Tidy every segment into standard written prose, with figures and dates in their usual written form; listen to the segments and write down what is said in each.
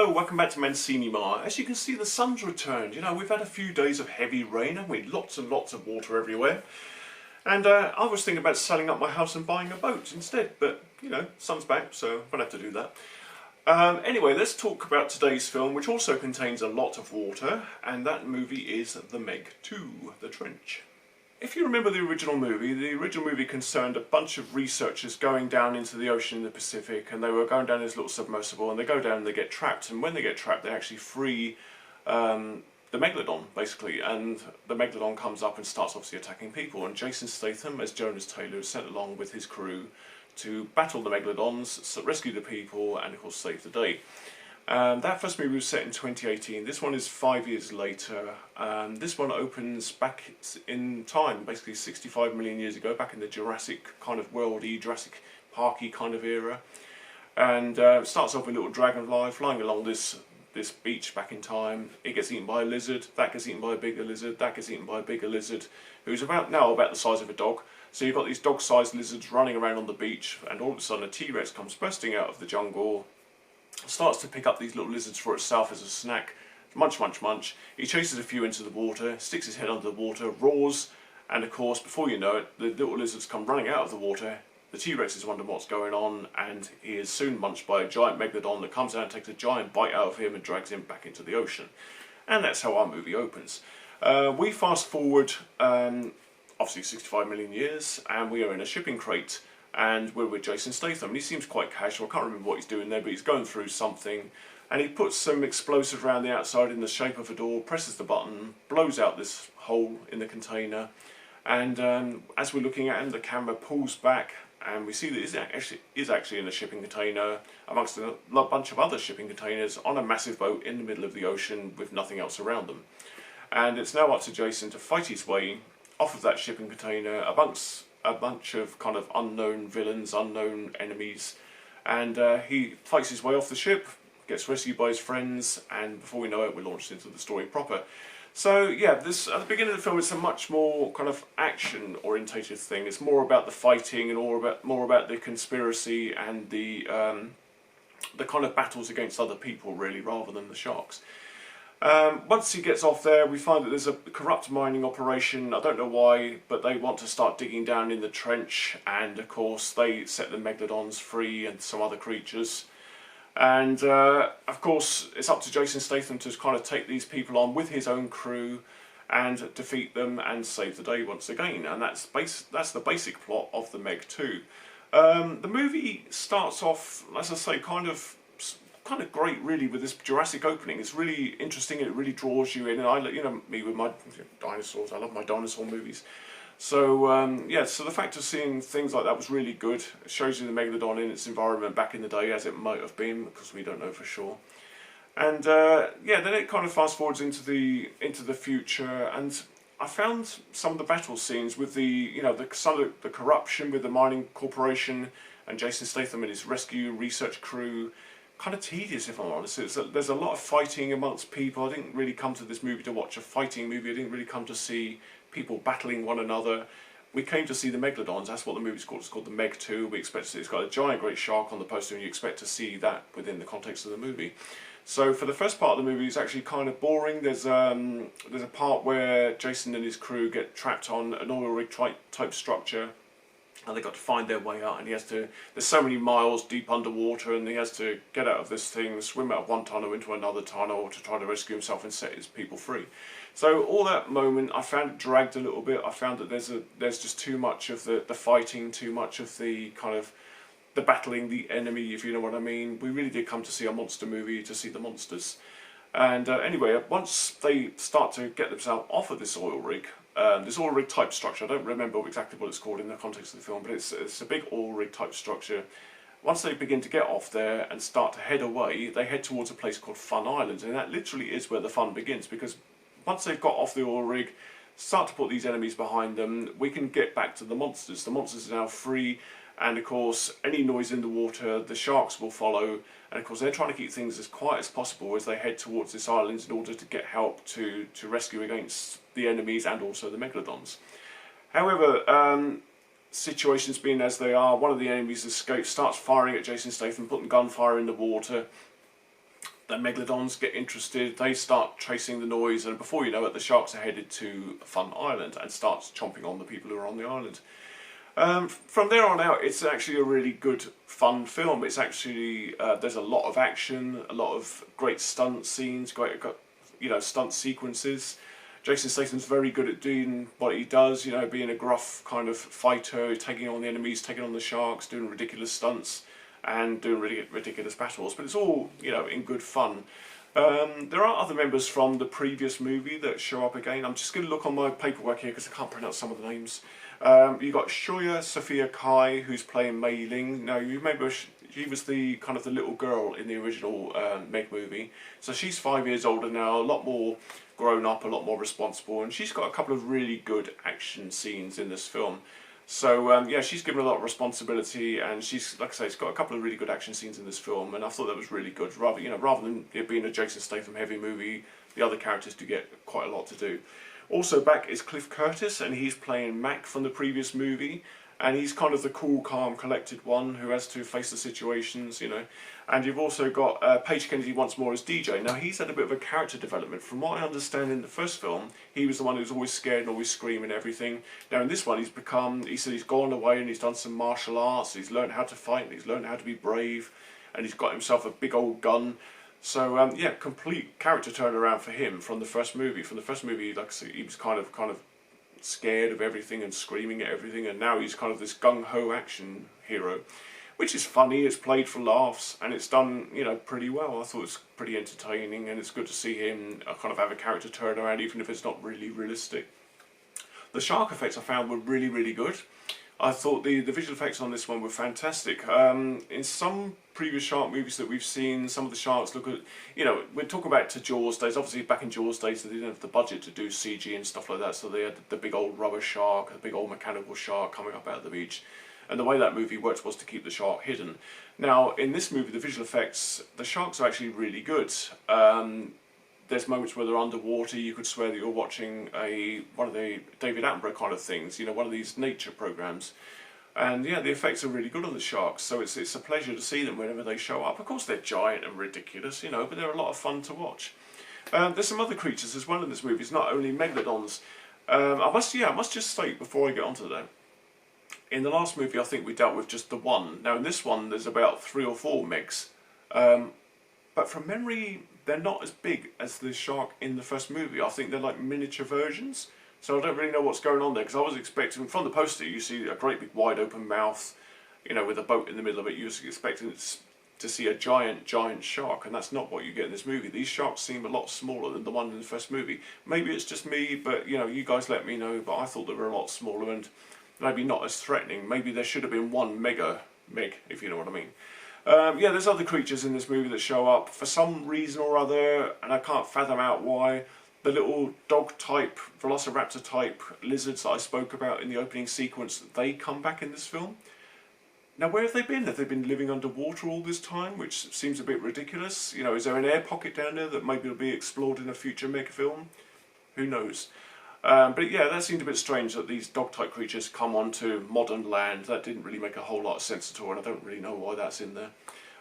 Hello, welcome back to Mancinima. As you can see, the sun's returned. You know, we've had a few days of heavy rain, haven't we? Lots and lots of water everywhere. And I was thinking about selling up my house and buying a boat instead, but, you know, sun's back, so I won't have to do that. Anyway, let's talk about today's film, which also contains a lot of water, and that movie is The Meg 2, The Trench. If you remember the original movie concerned a bunch of researchers going down into the ocean in the Pacific, and they were going down this little submersible, and they go down and they get trapped, and when they get trapped they actually free the Megalodon, basically, and the Megalodon comes up and starts obviously attacking people, and Jason Statham, as Jonas Taylor, is sent along with his crew to battle the Megalodons, rescue the people, and of course save the day. That first movie was set in 2018. This one is 5 years later. This one opens back in time, basically 65 million years ago, back in the Jurassic kind of worldy, Jurassic Parky kind of era. And starts off with a little dragonfly flying along this beach back in time. It gets eaten by a lizard, that gets eaten by a bigger lizard, that gets eaten by a bigger lizard, who's about the size of a dog. So you've got these dog-sized lizards running around on the beach, and all of a sudden a T-Rex comes bursting out of the jungle, starts to pick up these little lizards for itself as a snack. Munch, munch, munch. He chases a few into the water, sticks his head under the water, roars, and of course, before you know it, the little lizards come running out of the water. The T-Rex is wondering what's going on, and he is soon munched by a giant Megalodon that comes out and takes a giant bite out of him and drags him back into the ocean. And that's how our movie opens. We fast forward, obviously 65 million years, and we are in a shipping crate. And we're with Jason Statham, and he seems quite casual. I can't remember what he's doing there, but he's going through something, and he puts some explosive around the outside in the shape of a door, presses the button, blows out this hole in the container, and as we're looking at him, the camera pulls back, and we see that he is actually in a shipping container amongst a bunch of other shipping containers on a massive boat in the middle of the ocean with nothing else around them. And it's now up to Jason to fight his way off of that shipping container amongst a bunch of kind of unknown villains, unknown enemies, and he fights his way off the ship, gets rescued by his friends, and before we know it, we're launched into the story proper. So yeah, this at the beginning of the film, it's a much more kind of action-orientated thing. It's more about the fighting and more about the conspiracy and the kind of battles against other people, really, rather than the sharks. Once he gets off there, we find that there's a corrupt mining operation. I don't know why, but they want to start digging down in the trench, and of course they set the Megalodons free and some other creatures. And of course it's up to Jason Statham to kind of take these people on with his own crew and defeat them and save the day once again. And that's the basic plot of The Meg 2. The movie starts off, as I say, kind of great, really, with this Jurassic opening. It's really interesting, and it really draws you in. And you know me with my dinosaurs, I love my dinosaur movies. So yeah, so the fact of seeing things like that was really good. It shows you the Megalodon in its environment back in the day, as it might have been, because we don't know for sure. And yeah, then it kind of fast forwards into the future, and I found some of the battle scenes with the corruption with the mining corporation and Jason Statham and his rescue research crew kind of tedious, if I'm honest. There's a lot of fighting amongst people. I didn't really come to this movie to watch a fighting movie. I didn't really come to see people battling one another. We came to see the Megalodons. That's what the movie's called. It's called The Meg 2. We expect to see, it's got a giant great shark on the poster, and you expect to see that within the context of the movie. So for the first part of the movie, it's actually kind of boring. There's a part where Jason and his crew get trapped on an oil rig type structure, and they've got to find their way out, and there's so many miles deep underwater, and he has to get out of this thing, swim out of one tunnel into another tunnel to try to rescue himself and set his people free. So all that moment, I found it dragged a little bit. I found that there's just too much of the fighting, too much of the kind of the battling the enemy, if you know what I mean. We really did come to see a monster movie, to see the monsters. And anyway, once they start to get themselves off of this oil rig type structure, I don't remember exactly what it's called in the context of the film, but it's a big oil rig type structure. Once they begin to get off there and start to head away, they head towards a place called Fun Island, and that literally is where the fun begins, because once they've got off the oil rig, start to put these enemies behind them, we can get back to the monsters. The monsters are now free, and of course any noise in the water, the sharks will follow, and of course they're trying to keep things as quiet as possible as they head towards this island in order to get help to rescue against the enemies and also the Megalodons. However, situations being as they are, one of the enemies escapes, starts firing at Jason Statham, putting gunfire in the water. the megalodons get interested, they start tracing the noise, and before you know it, the sharks are headed to Fun Island and starts chomping on the people who are on the island. From there on out, it's actually a really good, fun film. It's actually, there's a lot of action, a lot of great stunt scenes, great, stunt sequences. Jason Statham's very good at doing what he does, being a gruff kind of fighter, taking on the enemies, taking on the sharks, doing ridiculous stunts, and doing really ridiculous battles. But it's all, in good fun. There are other members from the previous movie that show up again. I'm just going to look on my paperwork here because I can't pronounce some of the names. You've got Shoya Sophia Kai, who's playing Mei Ling. Now, you remember she was the kind of the little girl in the original Meg movie. So she's 5 years older now, a lot more grown up, a lot more responsible, and she's got a couple of really good action scenes in this film. So yeah, she's given a lot of responsibility, and she's, like I say, it's got a couple of really good action scenes in this film, and I thought that was really good. Rather than it being a Jason Statham heavy movie, the other characters do get quite a lot to do. Also back is Cliff Curtis, and he's playing Mac from the previous movie, and he's kind of the cool, calm, collected one who has to face the situations, And you've also got Paige Kennedy once more as DJ. Now, he's had a bit of a character development. From what I understand in the first film, he was the one who was always scared and always screaming and everything. Now, in this one, he said he's gone away and he's done some martial arts, he's learned how to fight, and he's learned how to be brave, and he's got himself a big old gun. So, yeah, complete character turnaround for him from the first movie. From the first movie, like I said, he was kind of scared of everything and screaming at everything, and now he's kind of this gung-ho action hero, which is funny. It's played for laughs, and it's done, pretty well. I thought it's pretty entertaining, and it's good to see him kind of have a character turnaround, even if it's not really realistic. The shark effects I found were really, really good. I thought the visual effects on this one were fantastic. In some previous shark movies that we've seen, some of the sharks look at, we're talking about to Jaws days. Obviously, back in Jaws days, they didn't have the budget to do CG and stuff like that, so they had the big old rubber shark, the big old mechanical shark coming up out of the beach. And the way that movie worked was to keep the shark hidden. Now, in this movie, the visual effects, the sharks are actually really good. There's moments where they're underwater. You could swear that you're watching one of the David Attenborough kind of things, one of these nature programs. And yeah, the effects are really good on the sharks, so it's a pleasure to see them whenever they show up. Of course, they're giant and ridiculous, but they're a lot of fun to watch. There's some other creatures as well in this movie. It's not only megalodons. I must just state before I get onto that. In the last movie, I think we dealt with just the one. Now, in this one, there's about 3 or 4 megs. But from memory, they're not as big as the shark in the first movie. I think they're like miniature versions. So I don't really know what's going on there, because I was expecting, from the poster, you see a great big wide open mouth, with a boat in the middle of it. You was expecting to see a giant shark, and that's not what you get in this movie. These sharks seem a lot smaller than the one in the first movie. Maybe it's just me, but you guys let me know, but I thought they were a lot smaller and maybe not as threatening. Maybe there should have been one meg, if you know what I mean. Yeah, there's other creatures in this movie that show up for some reason or other, and I can't fathom out why. The little dog-type, velociraptor-type lizards that I spoke about in the opening sequence, they come back in this film. Now, where have they been? Have they been living underwater all this time, which seems a bit ridiculous? Is there an air pocket down there that maybe will be explored in a future mega film? Who knows? But yeah, that seemed a bit strange that these dog-type creatures come onto modern land. That didn't really make a whole lot of sense at all, and I don't really know why that's in there.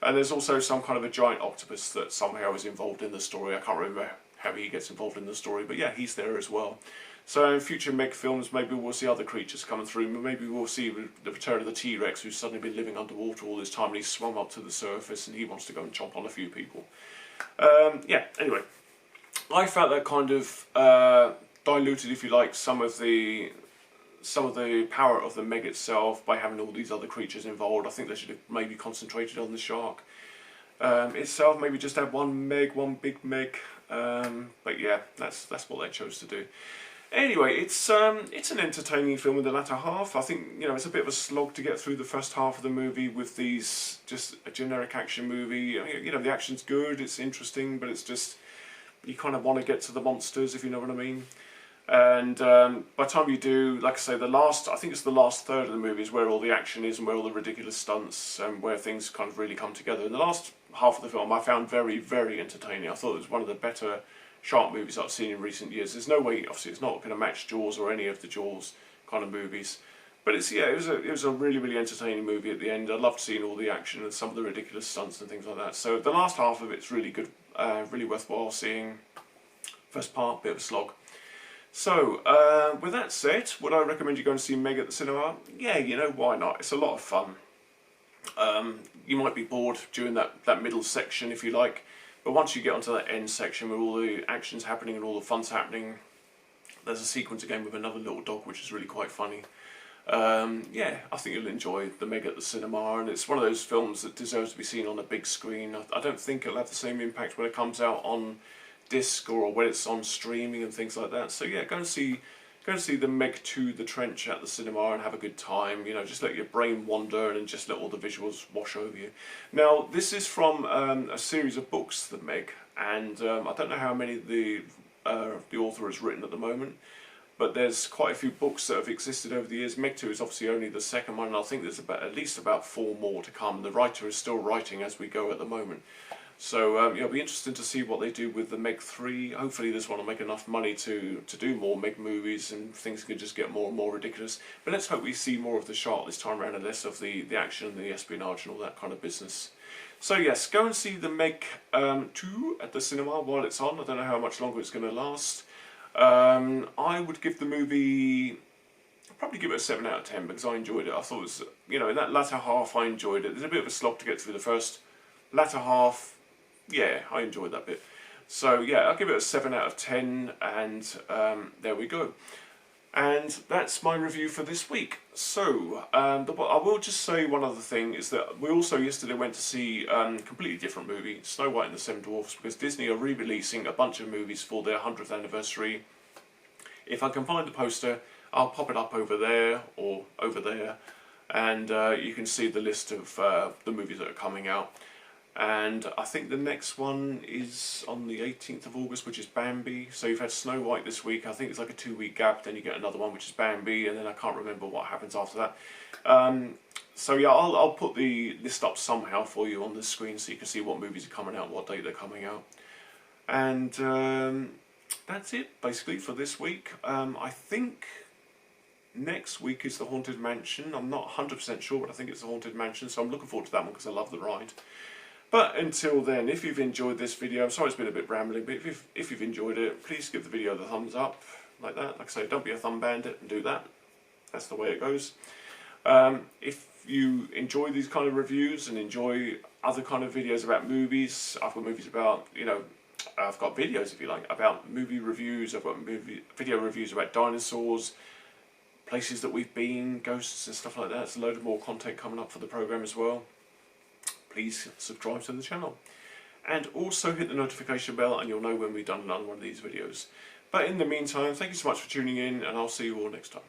And there's also some kind of a giant octopus that somehow is involved in the story. I can't remember how he gets involved in the story, but yeah, he's there as well. So in future Meg films, maybe we'll see other creatures coming through. Maybe we'll see the return of the T-Rex, who's suddenly been living underwater all this time, and he's swum up to the surface, and he wants to go and chomp on a few people. Yeah, anyway, I felt that kind of diluted, if you like, some of the power of the Meg itself by having all these other creatures involved. I think they should have maybe concentrated on the shark itself. Maybe just have one big Meg. But yeah, that's what they chose to do. Anyway, it's an entertaining film in the latter half. I think it's a bit of a slog to get through the first half of the movie with these just a generic action movie. The action's good, it's interesting, but it's just you kind of want to get to the monsters, if you know what I mean. And by the time you do, like I say, I think it's the last third of the movie is where all the action is and where all the ridiculous stunts and where things kind of really come together. In the last half of the film, I found very, very entertaining. I thought it was one of the better shark movies I've seen in recent years. There's no way, obviously, it's not going to match Jaws or any of the Jaws kind of movies. But it was a really, really entertaining movie at the end. I loved seeing all the action and some of the ridiculous stunts and things like that. So the last half of it's really good really worthwhile seeing. First part, bit of a slog. So, with that said, would I recommend you go and see Meg at the cinema? Yeah, you know, why not? It's a lot of fun. You might be bored during that middle section if you like, but once you get onto that end section where all the action's happening and all the fun's happening, there's a sequence again with another little dog which is really quite funny. Yeah, I think you'll enjoy the Meg at the cinema, and it's one of those films that deserves to be seen on a big screen. I don't think it'll have the same impact when it comes out on disc or when it's on streaming and things like that. So yeah, go and see the Meg 2 The Trench at the cinema and have a good time. You know, just let your brain wander and just let all the visuals wash over you. Now, this is from a series of books, The Meg, and I don't know how many the author has written at the moment, but there's quite a few books that have existed over the years. Meg 2 is obviously only the second one, and I think there's at least about 4 more to come. The writer is still writing as we go at the moment. So yeah, it'll be interesting to see what they do with the Meg 3. Hopefully this one will make enough money to do more Meg movies and things can just get more and more ridiculous. But let's hope we see more of the shark this time around and less of the action and the espionage and all that kind of business. So yes, go and see the Meg 2 at the cinema while it's on. I don't know how much longer it's going to last. I would give the movie, I'd probably give it a 7 out of 10 because I enjoyed it. I thought it was, you know, in that latter half I enjoyed it. There's a bit of a slog to get through the first. Latter half, yeah, I enjoyed that bit. So yeah, I'll give it a 7 out of 10 and there we go. And that's my review for this week. So, I will just say one other thing, is that we also yesterday went to see a completely different movie, Snow White and the Seven Dwarfs, because Disney are re-releasing a bunch of movies for their 100th anniversary. If I can find the poster, I'll pop it up over there, or over there, and you can see the list of the movies that are coming out. And I think the next one is on the 18th of August, which is Bambi. So you've had Snow White this week. I think it's like a 2-week gap. Then you get another one, which is Bambi, and then I can't remember what happens after that. So yeah, I'll put the list up somehow for you on the screen so you can see what movies are coming out, what date they're coming out. And that's it, basically, for this week. I think next week is The Haunted Mansion. I'm not 100% sure, but I think it's The Haunted Mansion. So I'm looking forward to that one because I love the ride. But until then, if you've enjoyed this video, I'm sorry it's been a bit rambling, but if you've enjoyed it, please give the video the thumbs up, like that. Like I say, don't be a thumb bandit and do that. That's the way it goes. If you enjoy these kind of reviews and enjoy other kind of videos about movies, I've got movies about, you know, I've got videos, if you like, about movie reviews, I've got video reviews about dinosaurs, places that we've been, ghosts and stuff like that. There's a load of more content coming up for the programme as well. Please subscribe to the channel and also hit the notification bell and you'll know when we've done another one of these videos. But in the meantime, thank you so much for tuning in and I'll see you all next time.